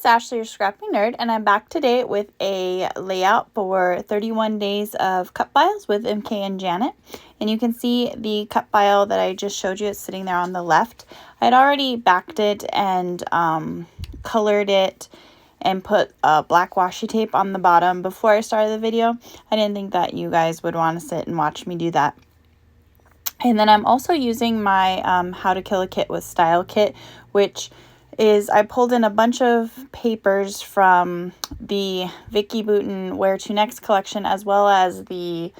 it's Ashley, your scrappy nerd, and I'm back today with a layout for 31 Days of Cutfiles with MK and Janet. And you can see the cut file that I just showed you. It's sitting there on the left. I'd already backed it and colored it and put black washi tape on the bottom before I started the video. I didn't think that you guys would want to sit and watch me do that. And then I'm also using my How to Kill a Kit with Style kit, which is I pulled in a bunch of papers from the Vicki Boutin Where to Next collection, as well as the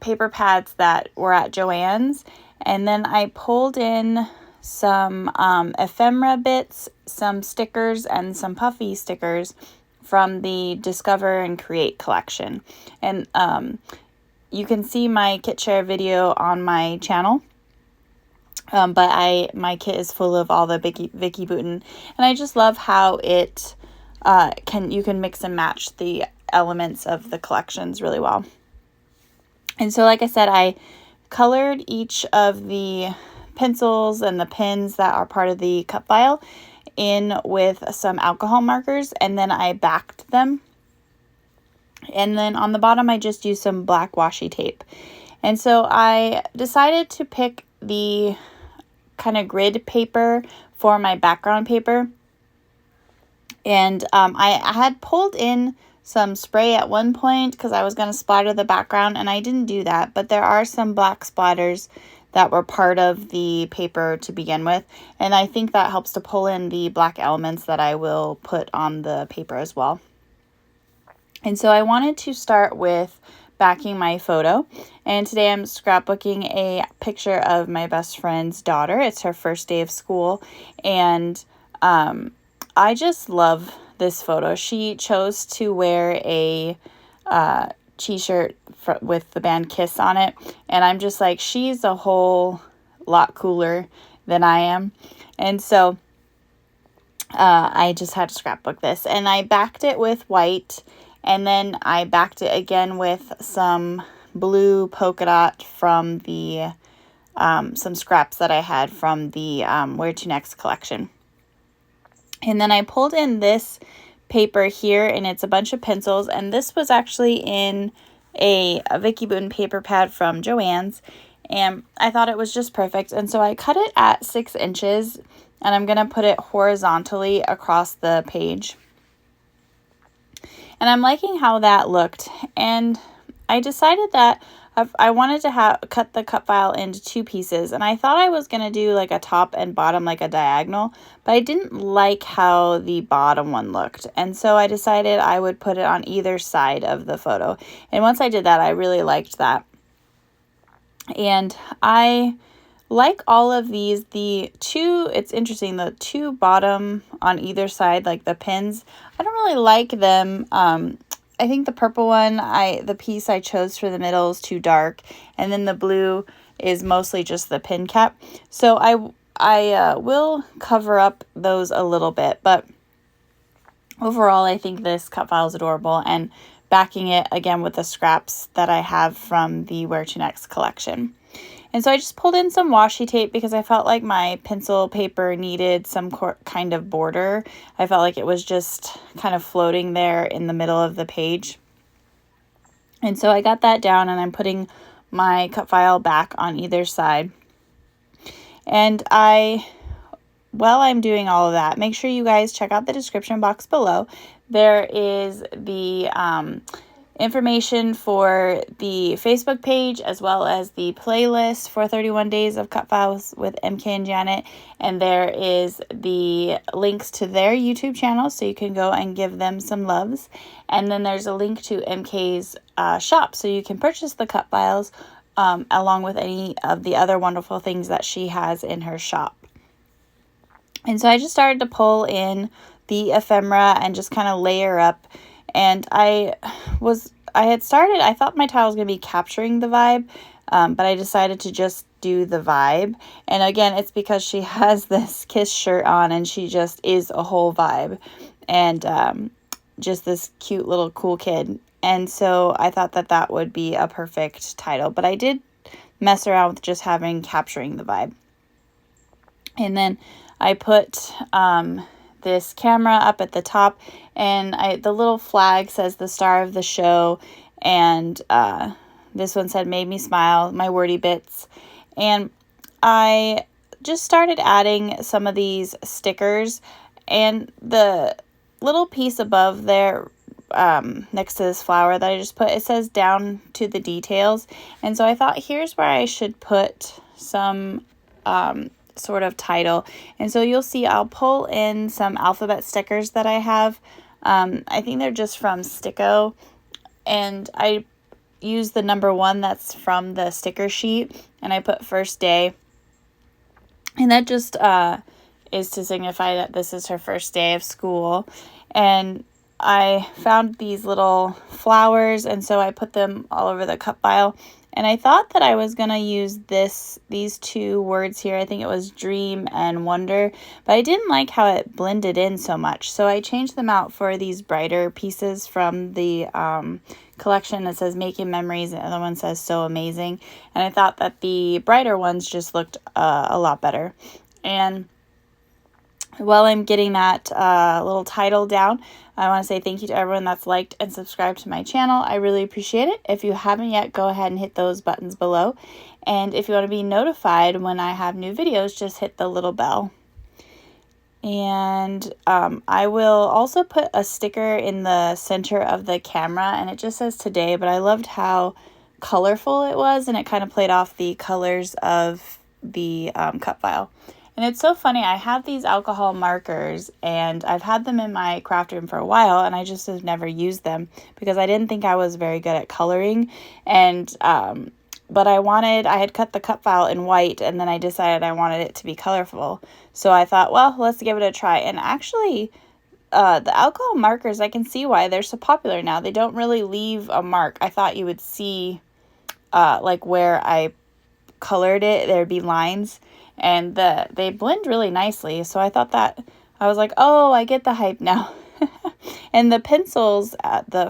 paper pads that were at Joann's. And then I pulled in some ephemera bits, some stickers, and some puffy stickers from the Discover and Create collection. And you can see my kit share video on my channel. But my kit is full of all the Vicki Boutin, and I just love how it you can mix and match the elements of the collections really well. And so, like I said, I colored each of the pencils and the pins that are part of the cut file in with some alcohol markers, and then I backed them. And then on the bottom, I just used some black washi tape. And so I decided to pick the kind of grid paper for my background paper. And I had pulled in some spray at one point because I was going to splatter the background, and I didn't do that. But there are some black splatters that were part of the paper to begin with. And I think that helps to pull in the black elements that I will put on the paper as well. And so I wanted to start with backing my photo, and today I'm scrapbooking a picture of my best friend's daughter. It's her first day of school, and I just love this photo. She chose to wear a t-shirt with the band Kiss on it, and I'm just like, she's a whole lot cooler than I am. And so I just had to scrapbook this, and I backed it with white. And then I backed it again with some blue polka dot from the, some scraps that I had from the Where to Next collection. And then I pulled in this paper here, and it's a bunch of pencils. And this was actually in a Vicki Boutin paper pad from Joann's. And I thought it was just perfect. And so I cut it at 6 inches, and I'm going to put it horizontally across the page. And I'm liking how that looked, and I decided that I wanted to cut the cut file into 2 pieces, and I thought I was going to do like a top and bottom, like a diagonal, but I didn't like how the bottom one looked, and so I decided I would put it on either side of the photo. And once I did that, I really liked that. And I like all of these, it's interesting, the 2 bottom on either side, like the pins, I don't really like them. I think the purple one, the piece I chose for the middle is too dark, and then the blue is mostly just the pin cap. So I will cover up those a little bit, but overall I think this cut file is adorable, and backing it again with the scraps that I have from the Where to Next collection. And so I just pulled in some washi tape because I felt like my pencil paper needed some kind of border. I felt like it was just kind of floating there in the middle of the page. And so I got that down, and I'm putting my cut file back on either side. And while I'm doing all of that, make sure you guys check out the description box below. There is the information for the Facebook page, as well as the playlist for 31 Days of Cutfiles with MK and Janet. And there is the links to their YouTube channel, so you can go and give them some loves. And then there's a link to MK's shop, so you can purchase the cut files along with any of the other wonderful things that she has in her shop. And so I just started to pull in the ephemera and just kind of layer up. And I thought my tile was going to be capturing the vibe, but I decided to just do the vibe. And again, it's because she has this Kiss shirt on, and she just is a whole vibe, and just this cute little cool kid. And so I thought that that would be a perfect title, but I did mess around with just having capturing the vibe. And then I put this camera up at the top, and the little flag says the star of the show, and this one said made me smile, my wordy bits. And I just started adding some of these stickers, and the little piece above there next to this flower that I just put, it says down to the details. And so I thought, here's where I should put some sort of title. And so you'll see I'll pull in some alphabet stickers that I have. I think they're just from Sticko, and I use the number 1 that's from the sticker sheet, and I put first day, and that just is to signify that this is her first day of school. And I found these little flowers, and so I put them all over the cut file. And I thought that I was going to use these 2 words here. I think it was dream and wonder, but I didn't like how it blended in so much. So I changed them out for these brighter pieces from the collection that says making memories, and the other one says so amazing. And I thought that the brighter ones just looked a lot better. And while I'm getting that little title down, I want to say thank you to everyone that's liked and subscribed to my channel. I really appreciate it. If you haven't yet, go ahead and hit those buttons below. And if you want to be notified when I have new videos, just hit the little bell. And I will also put a sticker in the center of the camera, and it just says today, but I loved how colorful it was, and it kind of played off the colors of the cut file. And it's so funny, I have these alcohol markers, and I've had them in my craft room for a while, and I just have never used them because I didn't think I was very good at coloring. And but I had cut the cut file in white, and then I decided I wanted it to be colorful. So I thought, well, let's give it a try. And actually, the alcohol markers, I can see why they're so popular now. They don't really leave a mark. I thought you would see like where I colored it, there'd be lines. And they blend really nicely. So I thought that, I was like, oh, I get the hype now. And the pencils,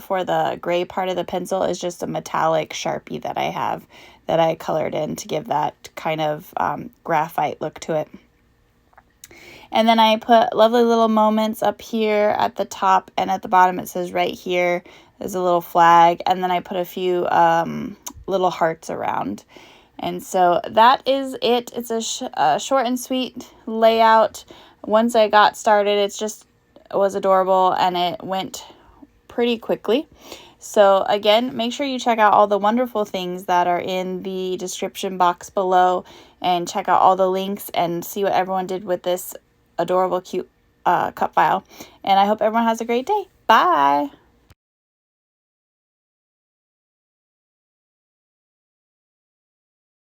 for the gray part of the pencil is just a metallic Sharpie that I have that I colored in to give that kind of graphite look to it. And then I put lovely little moments up here at the top, and at the bottom it says right here is a little flag. And then I put a few little hearts around. And so that is it. It's a short and sweet layout. Once I got started, it was adorable, and it went pretty quickly. So again, make sure you check out all the wonderful things that are in the description box below, and check out all the links and see what everyone did with this adorable, cute cut file. And I hope everyone has a great day. Bye!